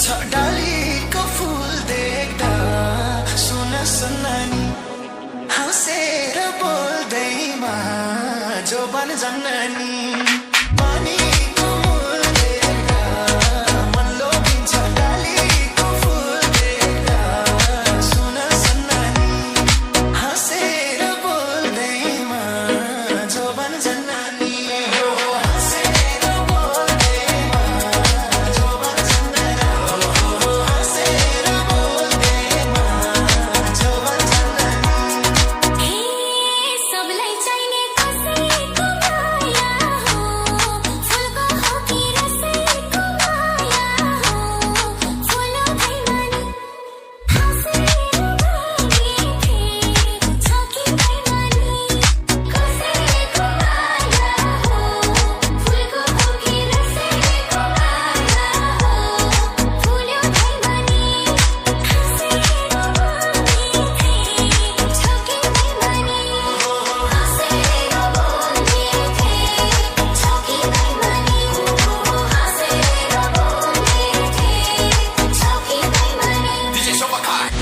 डालीको फूल देख्दा सुन सुनानी हाँसेर बोल्दैमा जो बन जन्ननी पानीको मूल देख्दा मन लोभिन्छ डालीको फूल देख्दा सुन सुनानी हाँसेर बोल्दैमा जो बन जन्ननी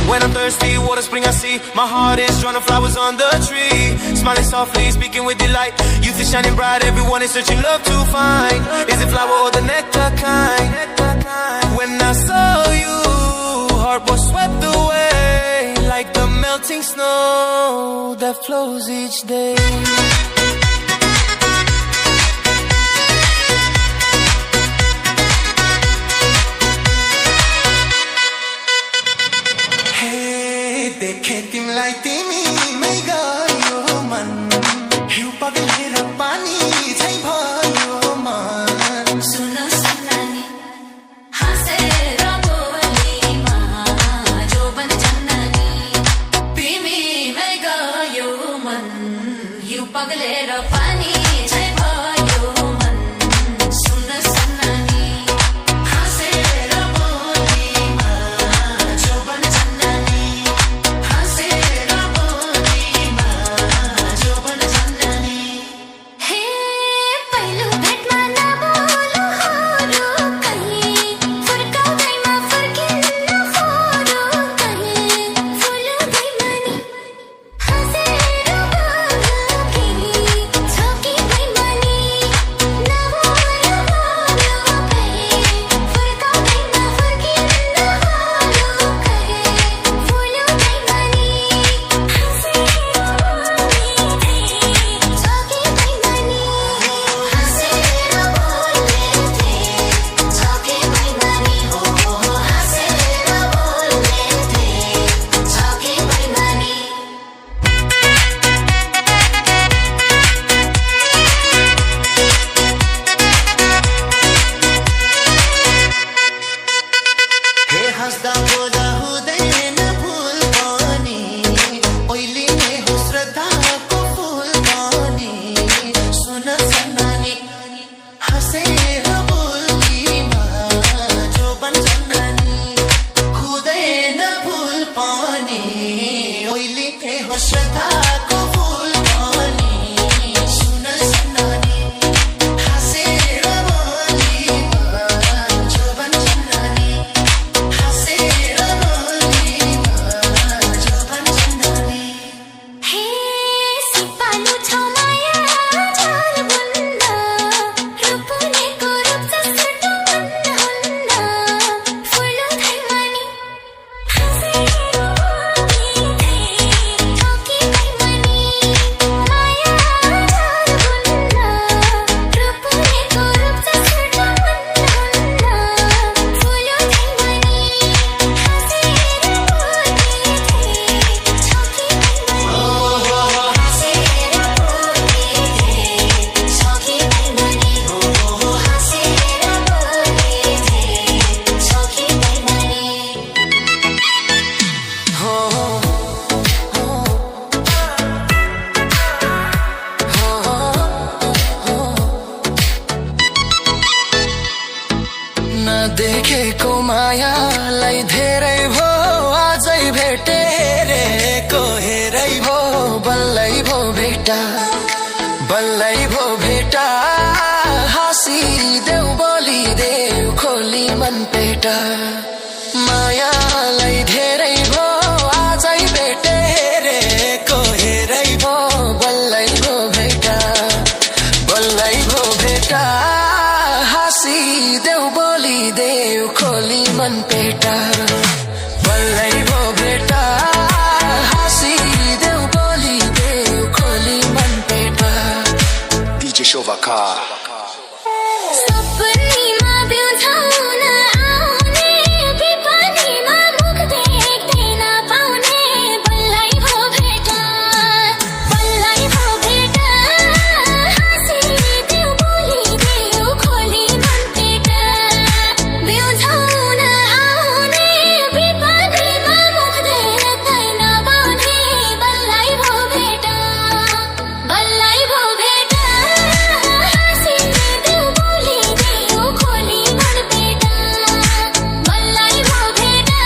When I'm thirsty, water spring I see. My heart is drawing flowers on the tree. Smiling softly, speaking with delight. Youth is shining bright, everyone is searching love to find. Is it flower or the nectar kind? When I saw you, heart was swept away like the melting snow that flows each day. देखे तिमलाई तिमीमै गयो मन हिउँ पग्लेर पानी झै भयो मन सुन सुनानी हाँसेर बोलीमा जो बन जन्ननी तिमीमै गयो मन हिउँ पग्लेर पानी झै भयो मन सुन सुनानी हाँसेर बोलीमा जो बन जन्ननी देखेको मायालाई धेरै भो आजै भेटे हेरेको हेरै भो बल्लै भो भेटा हाँसी देऊ बोली देऊ खोलीमा मन पेटा मायालाई धेरै भो आजै भेटे हेरेको हेरै भो बल्लै भो भेटा बल्लै भो भेटा हाँसिदेऊ बोलिदेऊ खोली मन पेटा बल्लै भो भेटा हाँसिदेऊ बोलिदेऊ खोली मन पेटा DJ Shovakar. सपनीमा बिउझाउन आउने बिपनीमा मुख देख्दैन पाउने बल्लै भो भेटा हाँसिदेऊ बोलिदेऊ खोली मन पेटा बिउझाउन आउने बिपनीमा मुख देख्दैन पाउने बल्लै भो भेटा हाँसिदेऊ बोलिदेऊ खोली मन पेटा बल्लै भो भेटा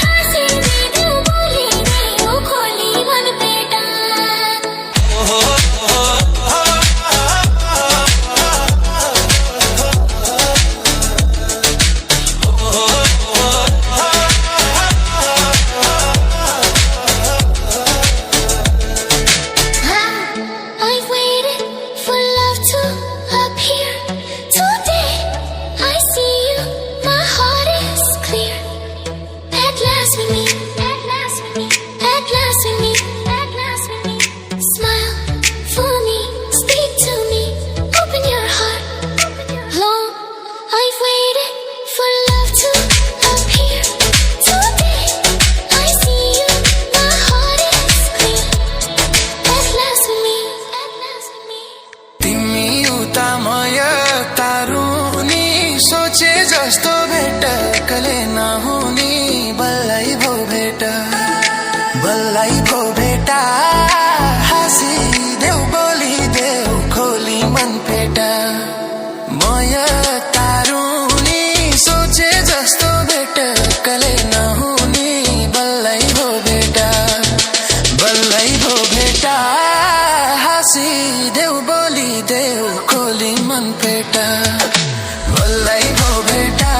हाँसिदेऊ बोलिदेऊ खोली मन PETA I've waited for love to appear. Today I see you, my heart is clear. At last we meet, at last we meet, at last we meet, at last we meet. Smile for me, speak to me, open your heart. Long I've waited for love to appear. Today I see you, my heart is clear. At last we meet, at last we meet. तिमी उता म यता रुनी सोचे जस्तो भेटकले नहुनी बल्लै भो भेटा हाँसिदेऊ बोलिदेऊ खोली मन पेटा म यता रुनी सोचे जस्तो भेटकले नहुनी बल्लै भो भेटा हाँसिदेऊ बोलिदेऊ खोली मन पेटा बल्लै भो भेटा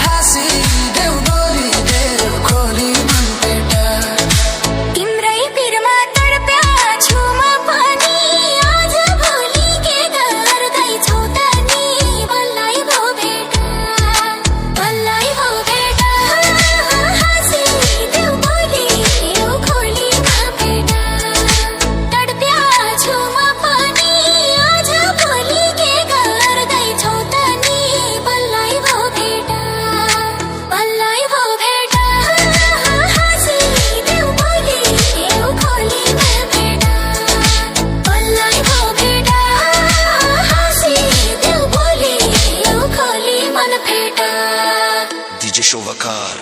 हाँसिदेऊ बोलिदेऊ खोली मन पेटा तिम्रै पिरमा तडप्या छु म पनि आज भोलि के गर्दैछौ त नि बल्लै भो भेटा हाँसिदेऊ बोलिदेऊ खोली मन पेटा तडप्या छु म पनि आज भोलि के गर्दैछौ त नि बल्लै भो भेटा हाँसिदेऊ बोलिदेऊ खोली मन पेटा बल्लै भो भेटा हाँसिदेऊ बोलिदेऊ खोली मन पेटा DJ Shovakar.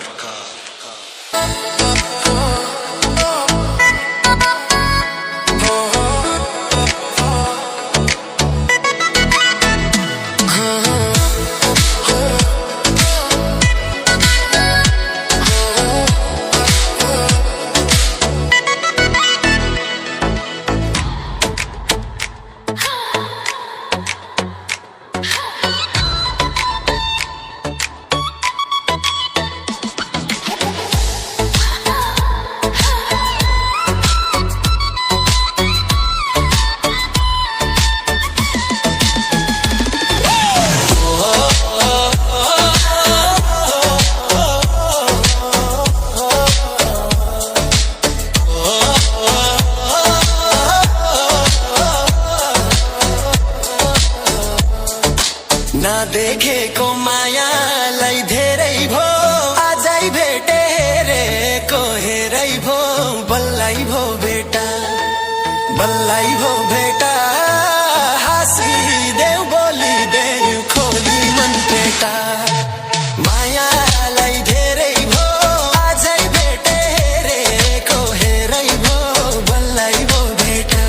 नदेखेको मायालाई धेरै भो आजै भेटे हेरेको हेरै भो बल्लै भो भेटा हाँसिदेऊ बोलिदेऊ खोली मन पेटा मायालाई धेरै भो आजै भेटे हेरेको हेरै भो बल्लै भो भेटा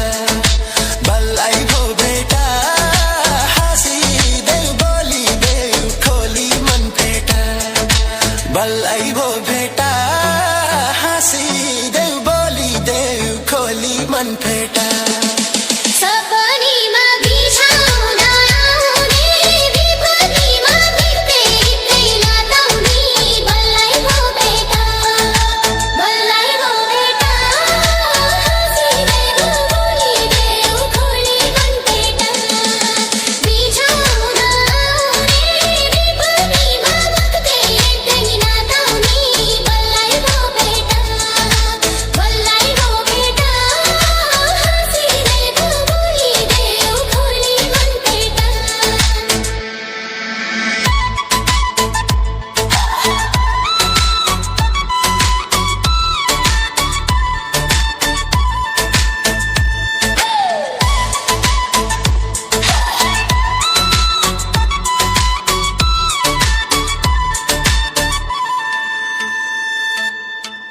हाँसिदेऊ बोलिदेऊ खोली मन पेटा बल्लै भो भेटा हाँसिदेऊ बोलिदेऊ खोली मन पेटा सपनीमा बिछाउन आउने बिपनीमा भेट्दैन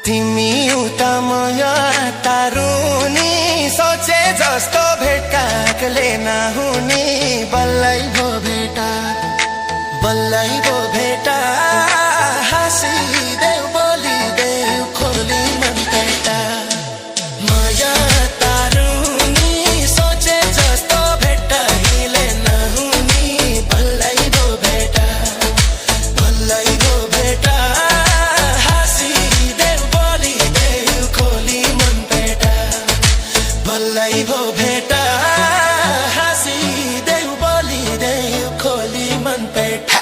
तिमी उता म यता रुनी सोचे जस्तो भेटकाकले नहुने बल्लै भो भेटा बल्लै भो भेटा हाँसिदेऊ बोलिदेऊ खोली मन पेटा म यता रुनी सोचे जस्तो भेटकाकले नहुने बल्लै भो भेटा बल्लै भो भेटा बल्लै भो भेटा हाँसिदेऊ बोलिदेऊ खोली मन PETA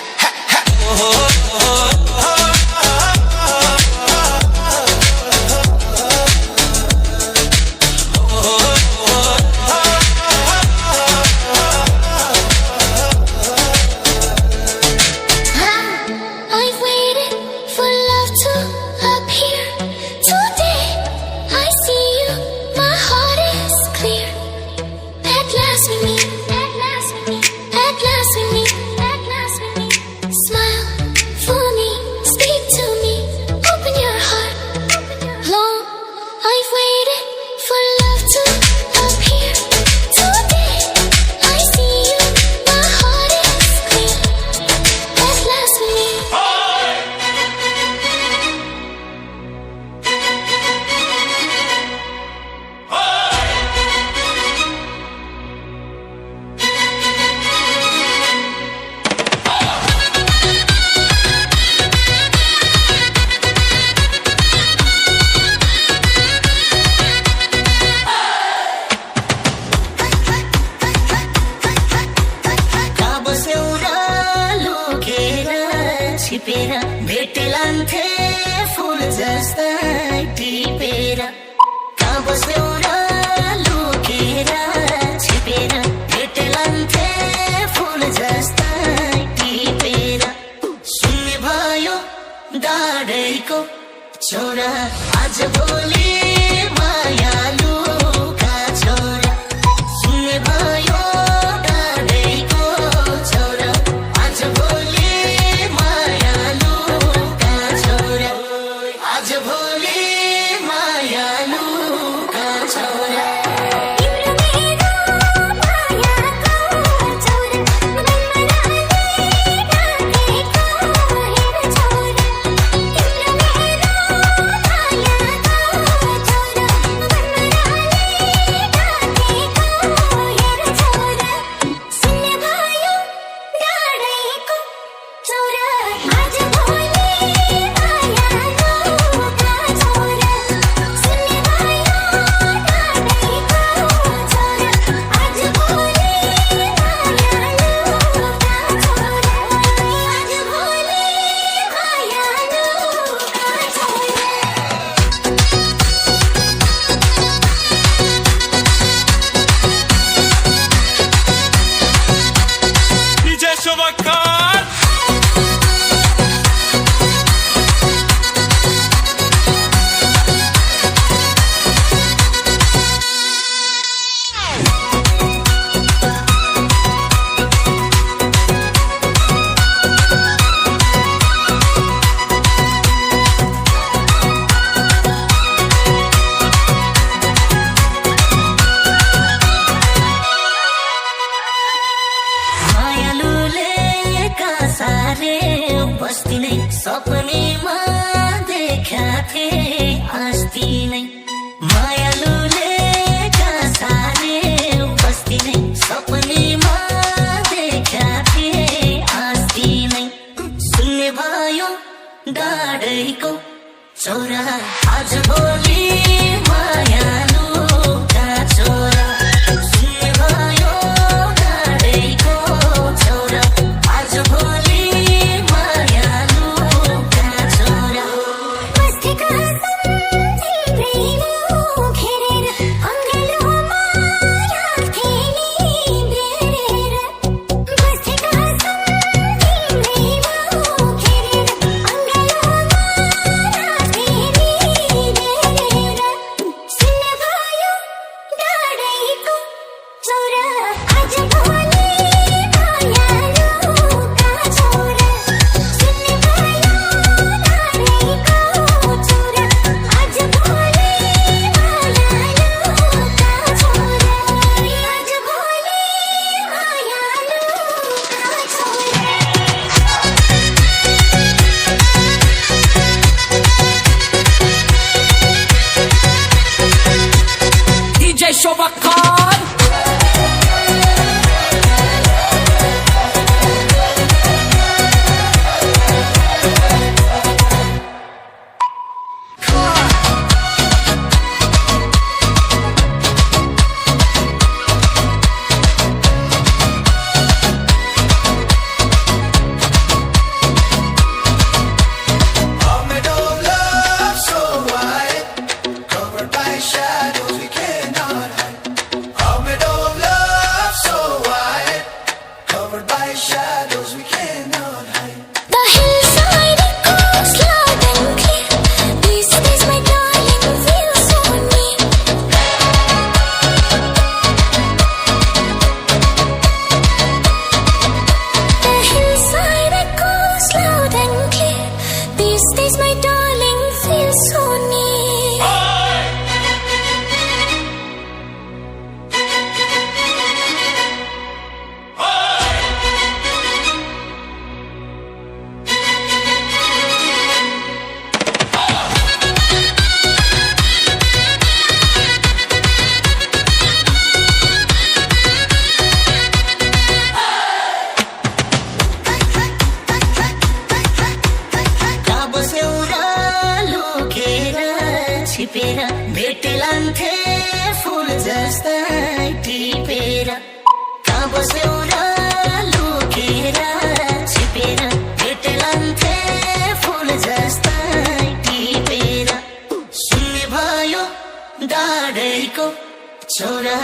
I've waited for love to appear. Today I see you, my heart is clear. At last we meet, at last we meet, at last we meet, at last we meet. Smile for me, speak to me, open your heart. Long I've waited for love to appear. Today I see you, my heart is clear. At last we meet. छिपेर भेटलान्थे फुल जस्तै टिपेर कहाँ बस्यौ र लुकेर छिपेर भेटलान्थे फुल जस्तै टिपेर सुन्ने भयो डाँडैको छोरा आज भोलि मायालुका छोरा सुन्ने भयो डाँडैको छोरा आज भोलि आज भोलि मायालुका छोरा बस्ती नै सपनीमा देखा थिए अस्ति नै मायालुले सारे बस्ती नै सपनीमा देखा थिए अस्ति नै सुन्ने भयो डाँडैको छोरा आज भोलि मायालुका छोरा सुन्ने भयो डाँडैको छोरा आज भोलि Sing These days my darling feels so near. छिपेर भेटलान्थे फुल जस्तै टिपेर कहाँ बस्यौ र लुकेर छिपेर भेटलान्थे फुल जस्तै टिपेर सुन्ने भयो डाँडैको छोरा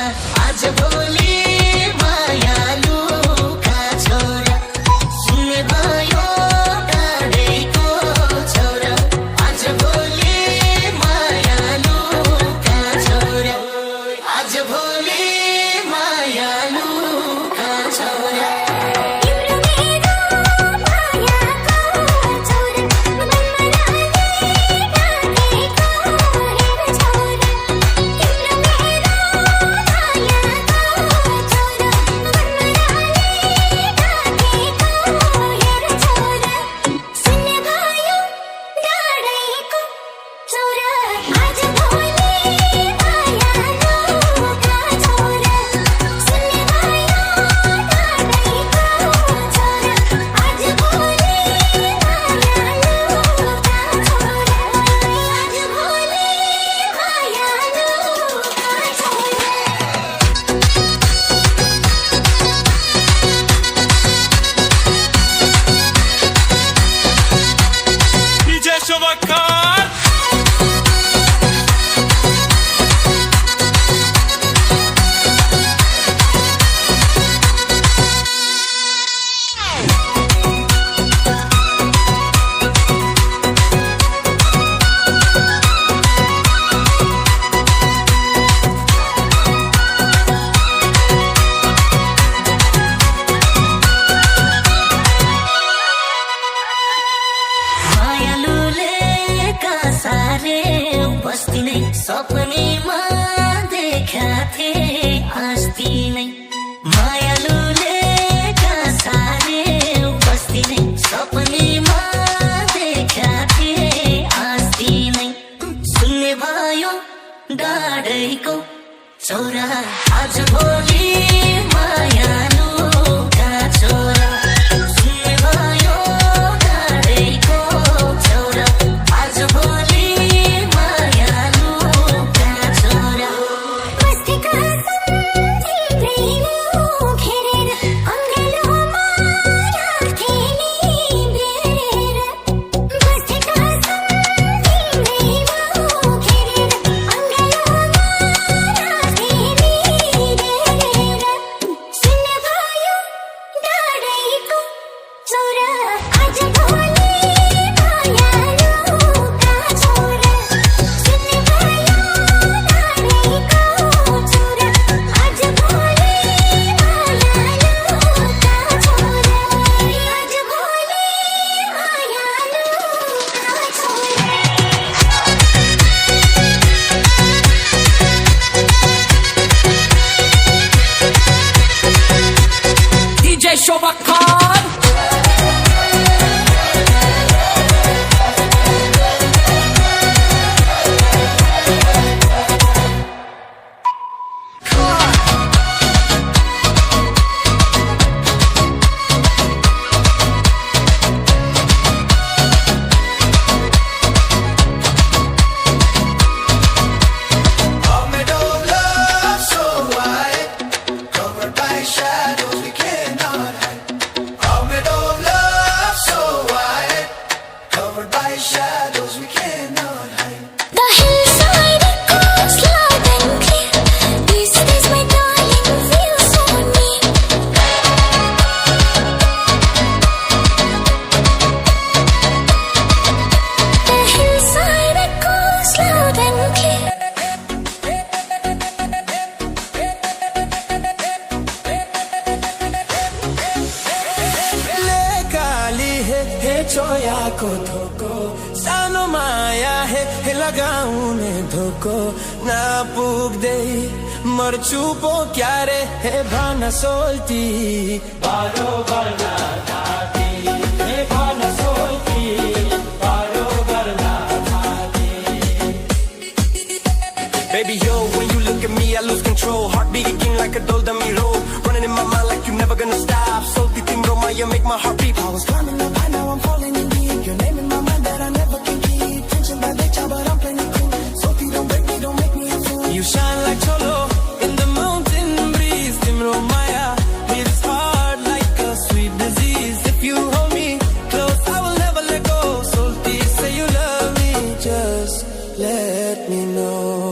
आज भोलि मायालुका छोरा सुन्ने भयो डाँडैको छोरा आज भोलि सपनीमा देखा थे अस्ति नै मायालुले सारे बस्ती नै सपनीमा देखा थे अस्ति नै सुन्ने भयो डाँडैको छोरा आज भोलि मायालुका छोरा सुन्ने भयो डाँडैको छोरा आज भोलि सानो माया हे लगाउने धोको नपुग्दै मर्छु पो क्यारे हे भन सोल्टी बारो गर्न थाती हे भन सोल्टी बारो गर्न थाती Baby yo, when you look at me I lose control Heart beating like a dummy roll Running in my mind like you're never gonna stop Salty timro you make my heart beat I was climbing up high, now I'm falling in deep Your name in my mind that I never can keep Tension by the job, but I'm playing it cool Salty, don't break me, don't make me a fool You shine like cholo in the mountain breeze Timro Maya hits hard like a sweet disease If you hold me close, I will never let go Salty, say you love me, just let me know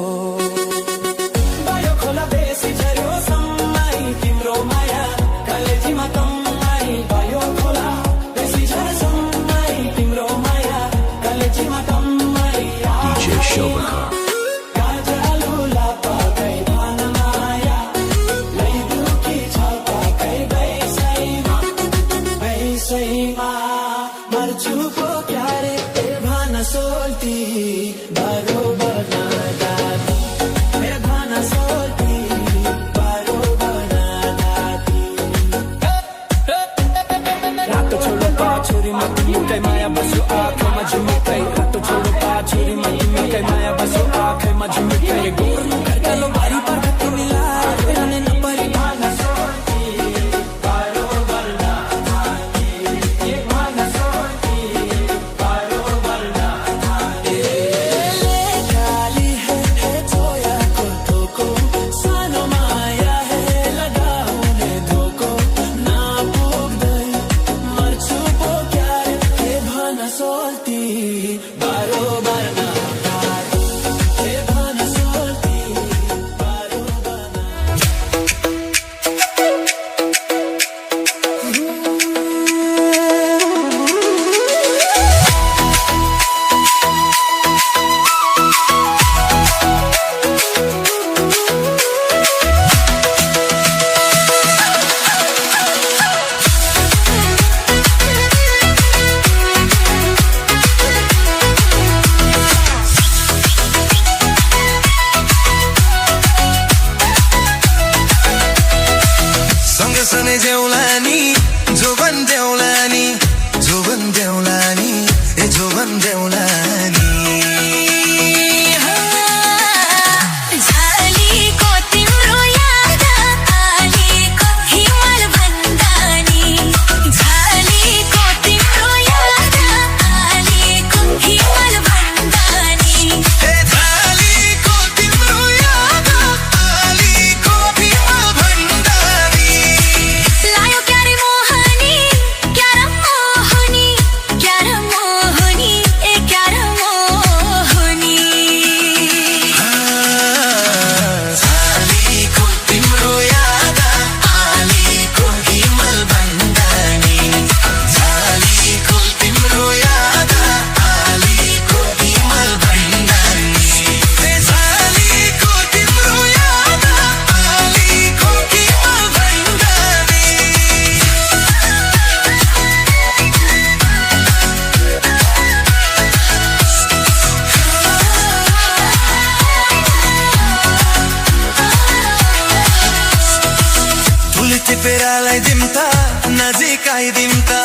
नजिकाइदिम त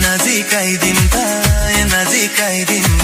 नजिकाइदिम त